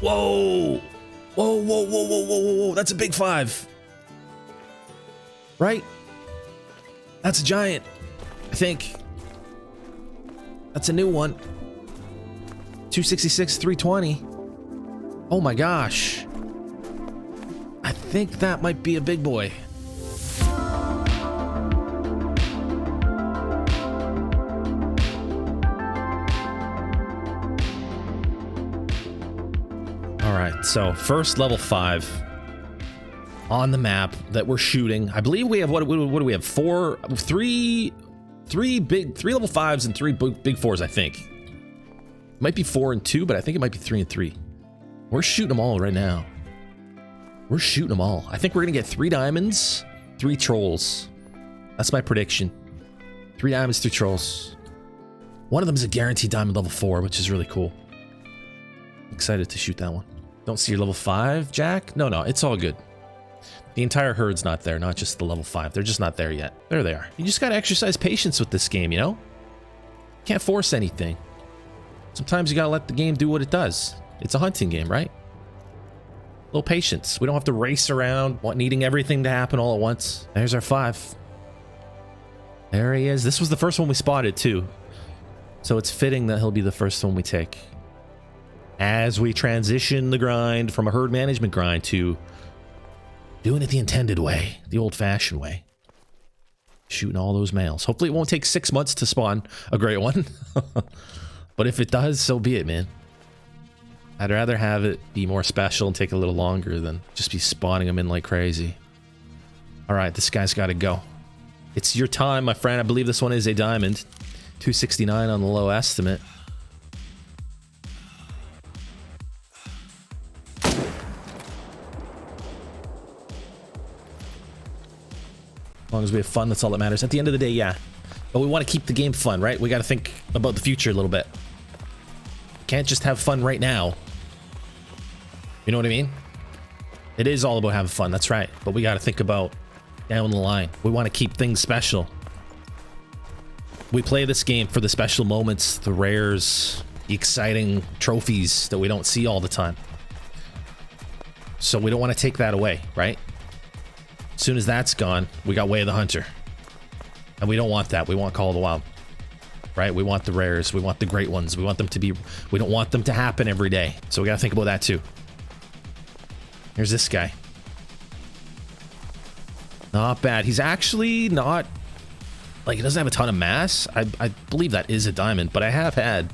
Whoa. Whoa, whoa, whoa, whoa, whoa, whoa, whoa. That's a big 5. Right? That's a giant. I think. That's a new one. 266, 320. Oh my gosh. I think that might be a big boy. All right, so first level 5 on the map that we're shooting. I believe we have what do we have? Three level 5s and 3 big 4s, I think. Might be 4 and 2, but I think it might be 3 and 3. We're shooting them all right now. We're shooting them all. I think we're gonna get 3 diamonds, 3 trolls. That's my prediction. 3 diamonds, 3 trolls. One of them is a guaranteed diamond level 4, which is really cool. Excited to shoot that one. Don't see your level 5, Jack? No, it's all good. The entire herd's not there, not just the level 5. They're just not there yet. There they are. You just gotta exercise patience with this game, you know? Can't force anything. Sometimes you gotta let the game do what it does. It's a hunting game, right? A little patience. We don't have to race around needing everything to happen all at once. There's our 5. There he is. This was the first one we spotted too. So it's fitting that he'll be the first one we take. As we transition the grind from a herd management grind to doing it the intended way, the old-fashioned way. Shooting all those males. Hopefully it won't take 6 months to spawn a great one. But if it does, so be it, man. I'd rather have it be more special and take a little longer than just be spawning them in like crazy. All right, this guy's got to go. It's your time, my friend. I believe this one is a diamond. 269 on the low estimate. As long as we have fun, that's all that matters. At the end of the day, yeah. But we want to keep the game fun, right? We got to think about the future a little bit. Can't just have fun right now. You know what I mean? It is all about having fun, that's right. But we got to think about down the line. We want to keep things special. We play this game for the special moments, the rares, the exciting trophies that we don't see all the time. So we don't want to take that away, right? As soon as that's gone, we got Way of the Hunter. And we don't want that. We want Call of the Wild. Right? We want the rares. We want the great ones. We want them to be... We don't want them to happen every day. So we gotta think about that too. Here's this guy. Not bad. He's actually not... Like, he doesn't have a ton of mass. I believe that is a diamond, but I have had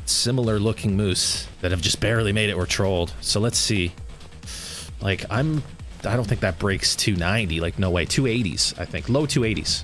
similar looking moose that have just barely made it or trolled. So let's see. Like, I don't think that breaks 290. Like, no way. 280s, I think. Low 280s.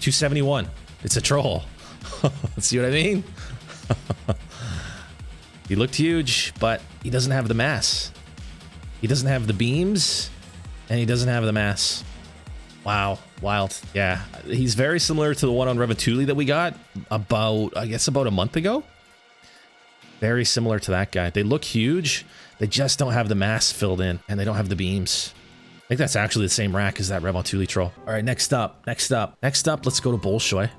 271. It's a troll. See what I mean? He looked huge, but he doesn't have the mass. He doesn't have the beams, and he doesn't have the mass. Wow. Wild. Yeah. He's very similar to the one on Revatuli that we got about, I guess, about a month ago. Very similar to that guy. They look huge. They just don't have the mass filled in, and they don't have the beams. I think that's actually the same rack as that Revatuli troll. All right, next up, let's go to Bolshoi.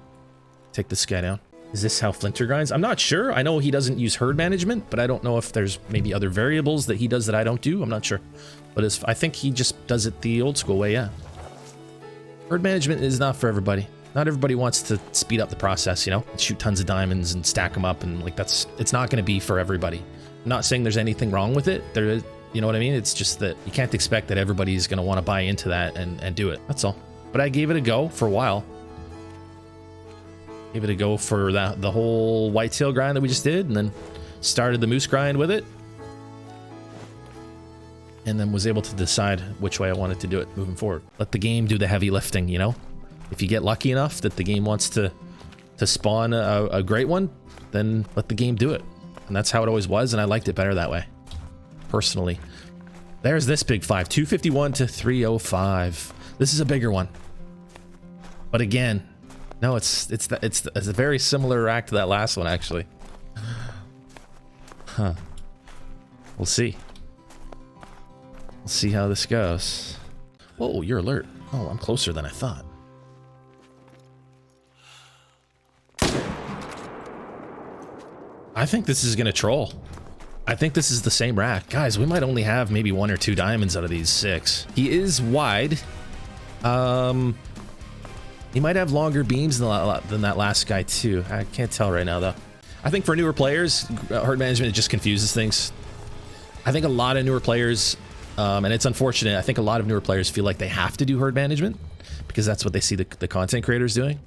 Take this guy down. Is this how Flinter grinds? I'm not sure. I know he doesn't use herd management, but I don't know if there's maybe other variables that he does that I don't do. I'm not sure. But I think he just does it the old school way, yeah. Herd management is not for everybody. Not everybody wants to speed up the process, you know? Shoot tons of diamonds and stack them up, and like it's not going to be for everybody. I'm not saying there's anything wrong with it. There is, you know what I mean? It's just that you can't expect that everybody's going to want to buy into that and do it. That's all. But I gave it a go for a while. Gave it a go for the whole whitetail grind that we just did, and then started the moose grind with it. And then was able to decide which way I wanted to do it moving forward. Let the game do the heavy lifting, you know? If you get lucky enough that the game wants to spawn a great one, then let the game do it. And that's how it always was, and I liked it better that way. Personally. There's this big 5. 251 to 305. This is a bigger one. But again, no, it's a very similar rack to that last one, actually. Huh. We'll see. We'll see how this goes. Whoa, you're alert. Oh, I'm closer than I thought. I think this is gonna troll. I think this is the same rack. Guys, we might only have maybe 1 or 2 diamonds out of these 6. He is wide. He might have longer beams than that last guy too. I can't tell right now though. I think for newer players, herd management just confuses things. I think a lot of newer players, and it's unfortunate, I think a lot of newer players feel like they have to do herd management because that's what they see the content creators doing.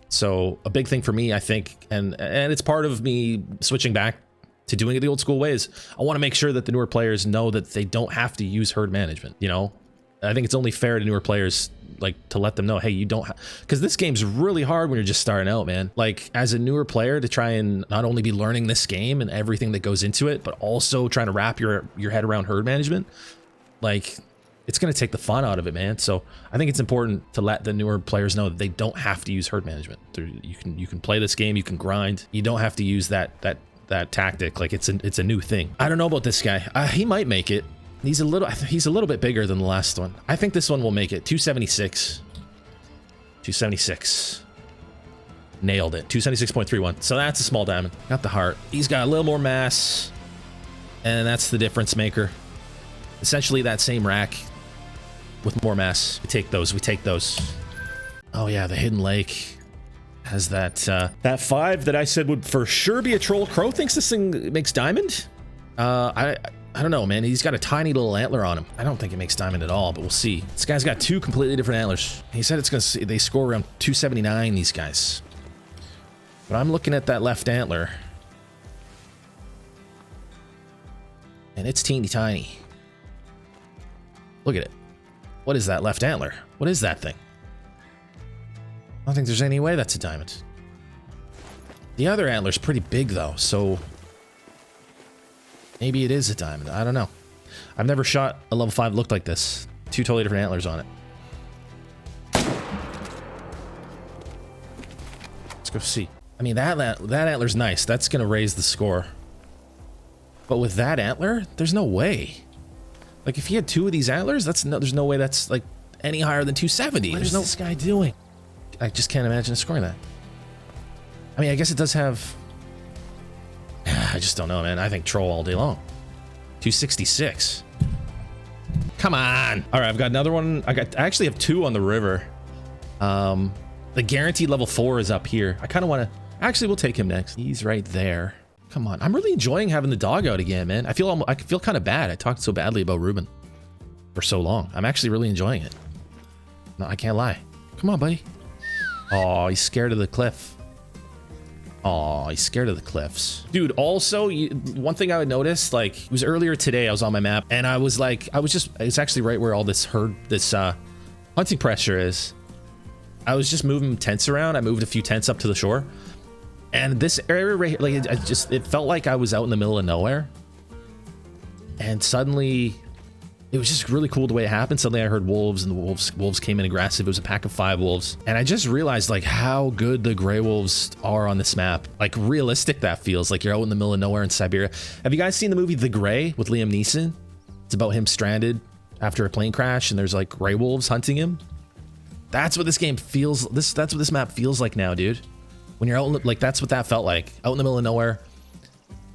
So a big thing for me, I think, and it's part of me switching back to doing it the old school ways. I want to make sure that the newer players know that they don't have to use herd management, you know? I think it's only fair to newer players, like, to let them know, hey, you don't because this game's really hard when you're just starting out, man. Like, as a newer player, to try and not only be learning this game and everything that goes into it, but also trying to wrap your head around herd management, like, it's going to take the fun out of it, man. So I think it's important to let the newer players know that they don't have to use herd management. You can play this game, you can grind. You don't have to use that tactic. Like, it's a new thing. I don't know about this guy. He might make it. He's a little bit bigger than the last one. I think this one will make it. 276. 276. Nailed it. 276.31. So that's a small diamond. Got the heart. He's got a little more mass. And that's the difference maker. Essentially that same rack with more mass. We take those. We take those. Oh yeah, the hidden lake has that 5 that I said would for sure be a troll. Crow thinks this thing makes diamond. I don't know, man. He's got a tiny little antler on him. I don't think it makes diamond at all, but we'll see. This guy's got 2 completely different antlers. He said they score around 279, these guys. But I'm looking at that left antler. And it's teeny tiny. Look at it. What is that left antler? What is that thing? I don't think there's any way that's a diamond. The other antler's pretty big though, so maybe it is a diamond. I don't know. I've never shot a level 5 looked like this. 2 totally different antlers on it. Let's go see. I mean, that antler's nice. That's going to raise the score. But with that antler, there's no way. Like, if he had 2 of these antlers, there's no way that's, like, any higher than 270. What is this guy doing? I just can't imagine scoring that. I mean, I guess it does have... I just don't know, man. I think troll all day long. 266. Come on. All right, I've got another one. I actually have 2 on the river. The guaranteed level 4 is up here. I kind of want to... Actually, we'll take him next. He's right there. Come on. I'm really enjoying having the dog out again, man. I feel kind of bad. I talked so badly about Ruben for so long. I'm actually really enjoying it. No, I can't lie. Come on, buddy. Oh, he's scared of the cliff. Oh, he's scared of the cliffs. Dude, also, one thing I would notice, like, it was earlier today, I was on my map, and I was like, it's actually right where all this hunting pressure is. I was just moving tents around. I moved a few tents up to the shore. And this area right here, like, it felt like I was out in the middle of nowhere. And suddenly, it was just really cool the way it happened. Suddenly I heard wolves, and the wolves came in aggressive. It was a pack of 5 wolves. And I just realized, like, how good the gray wolves are on this map. Like, realistic that feels. Like you're out in the middle of nowhere in Siberia. Have you guys seen the movie The Gray with Liam Neeson? It's about him stranded after a plane crash, and there's, like, gray wolves hunting him. That's what this game feels. That's what this map feels like now, dude. When you're out, like, that's what that felt like. Out in the middle of nowhere.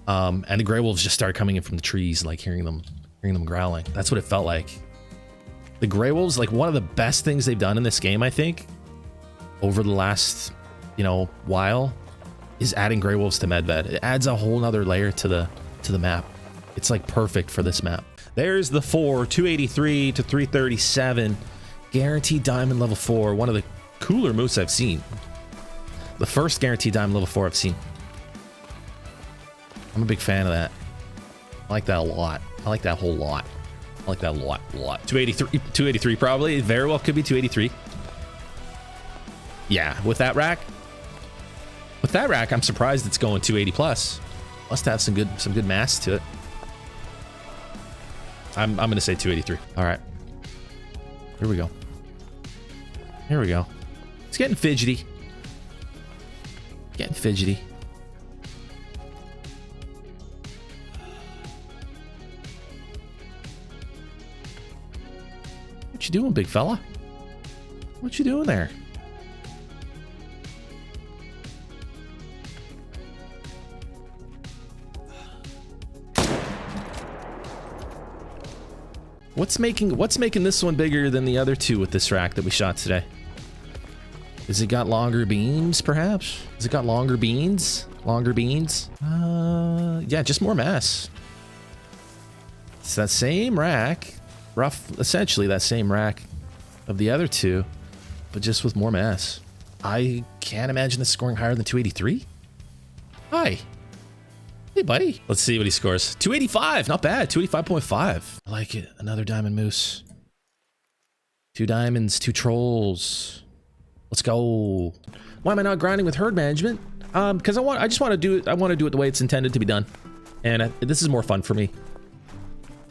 And the gray wolves just started coming in from the trees, like, hearing them growling. That's what it felt like. The gray wolves, like, one of the best things they've done in this game, I think, over the last, while, is adding gray wolves to Medved. It adds a whole nother layer to the map. It's, like, perfect for this map. There's the 4, 283 to 337. Guaranteed diamond level 4. One of the cooler moves I've seen. The first guaranteed diamond level 4 I've seen. I'm a big fan of that. I like that a lot. I like that whole lot. I like that a lot. 283 probably. It very well could be 283. Yeah, with that rack. With that rack, I'm surprised it's going 280 plus. Must have some good mass to it. I'm gonna say 283. All right. Here we go. Here we go. It's getting fidgety. Getting fidgety. What you doing, big fella? What you doing there? What's making this one bigger than the other two with this rack that we shot today? Has it got longer beams, perhaps? Has it got longer beans? Longer beans? Yeah, just more mass. It's that same rack, essentially that same rack of the other two, but just with more mass. I can't imagine this scoring higher than 283. Hi. Hey, buddy. Let's see what he scores. 285, not bad. 285.5. I like it. Another diamond moose. 2 diamonds, 2 trolls. Let's go. Why am I not grinding with herd management? Because I just want to do it. I want to do it the way it's intended to be done, and this is more fun for me.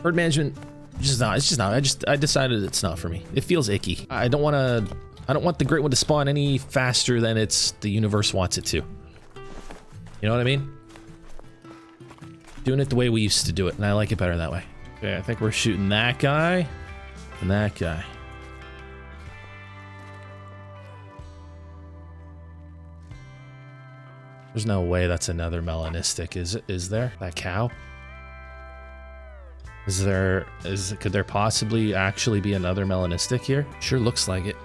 Herd management, it's just not. I decided it's not for me. It feels icky. I don't want the great one to spawn any faster than the universe wants it to. You know what I mean? Doing it the way we used to do it, and I like it better that way. Okay, I think we're shooting that guy and that guy. There's no way that's another melanistic, is there? That cow? Could there possibly actually be another melanistic here? Sure looks like it.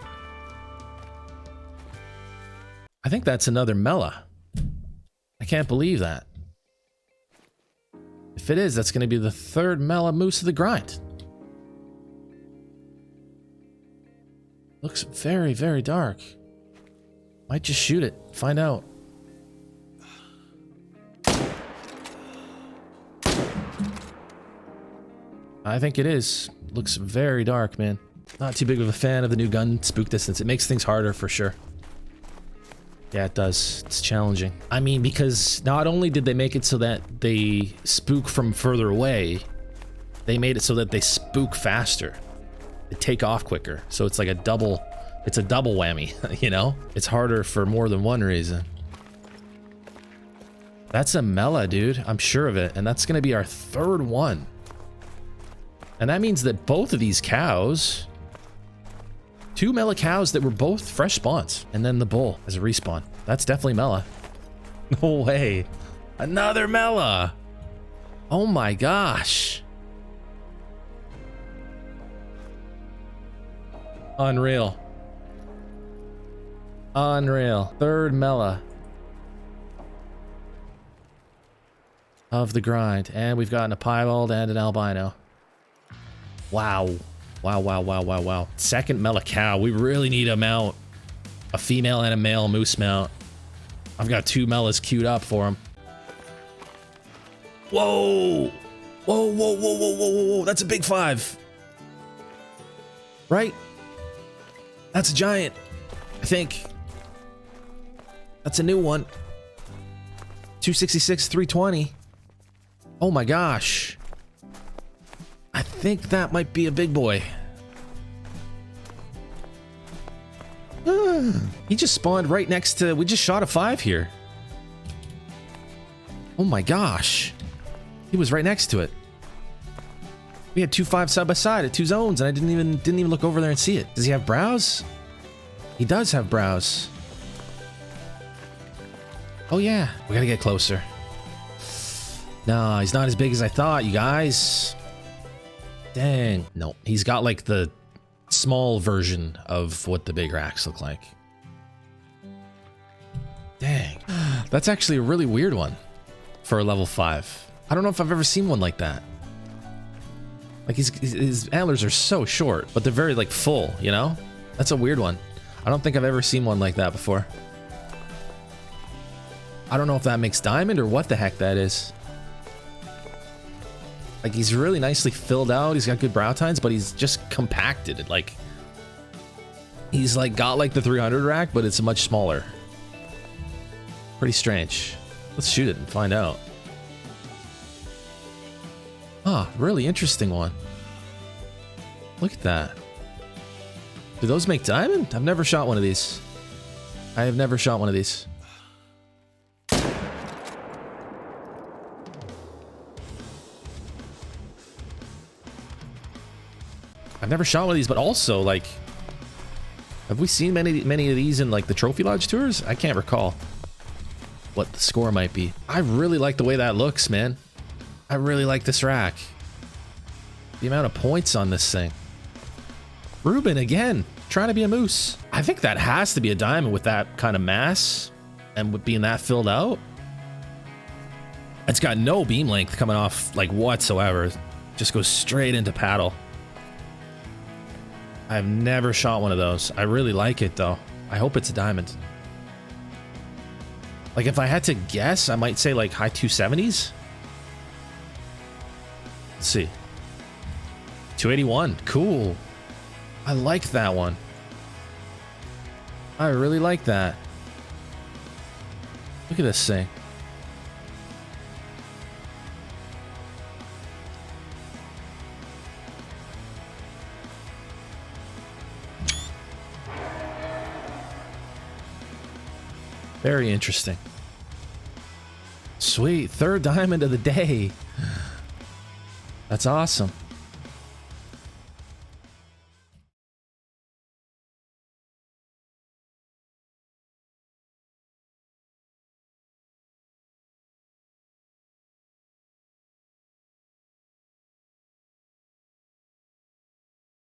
I think that's another MELA. I can't believe that. If it is, that's going to be the 3rd MELA moose of the grind. Looks very, very dark. Might just shoot it. Find out. I think it is. Looks very dark, man. Not too big of a fan of the new gun spook distance. It makes things harder for sure. Yeah, it does. It's challenging. I mean, because not only did they make it so that they spook from further away, they made it so that they spook faster. They take off quicker. So it's like a double whammy, you know? It's harder for more than one reason. That's a MELA, dude. I'm sure of it. And that's going to be our 3rd one. And that means that both of these cows, 2 MELA cows that were both fresh spawns, and then the bull as a respawn. That's definitely MELA. No way. Another MELA. Oh my gosh. Unreal. Unreal. 3rd MELA of the grind. And we've gotten a piebald and an albino. Wow. Wow, wow, wow, wow, wow. 2nd MELA cow. We really need a mount. A female and a male moose mount. I've got 2 MELAs queued up for them. Whoa! Whoa, whoa, whoa, whoa, whoa, whoa, whoa. That's a big 5. Right? That's a giant. I think. That's a new one. 266, 320. Oh my gosh. I think that might be a big boy. He just spawned right next to... We just shot a 5 here. Oh my gosh. He was right next to it. We had 2 5s side by side at 2 zones, and I didn't even look over there and see it. Does he have brows? He does have brows. Oh yeah. We gotta get closer. No, he's not as big as I thought, you guys. Dang. No, he's got like the small version of what the big racks look like. Dang. That's actually a really weird one for a level 5. I don't know if I've ever seen one like that. Like his antlers are so short, but they're very like full, you know? That's a weird one. I don't think I've ever seen one like that before. I don't know if that makes diamond or what the heck that is. Like, he's really nicely filled out. He's got good brow tines, but he's just compacted. Like, he's like got like the 300 rack, but it's much smaller. Pretty strange. Let's shoot it and find out. Ah, really interesting one. Look at that. Do those make diamond? I've never shot one of these. I have never shot one of these. I've never shot one of these, but also, like, have we seen many of these in, like, the Trophy Lodge tours? I can't recall what the score might be. I really like the way that looks, man. I really like this rack. the amount of points on this thing. Ruben again, trying to be a moose. I think that has to be a diamond with that kind of mass and with being that filled out. It's got no beam length coming off like whatsoever. Just goes straight into paddle. I've never shot one of those. I really like it though. I hope it's a diamond. Like if I had to guess, I might say like high 270s. Let's see. 281. Cool. I like that one. I really like that. Look at this thing. Very interesting. Sweet. Third diamond of the day. That's awesome.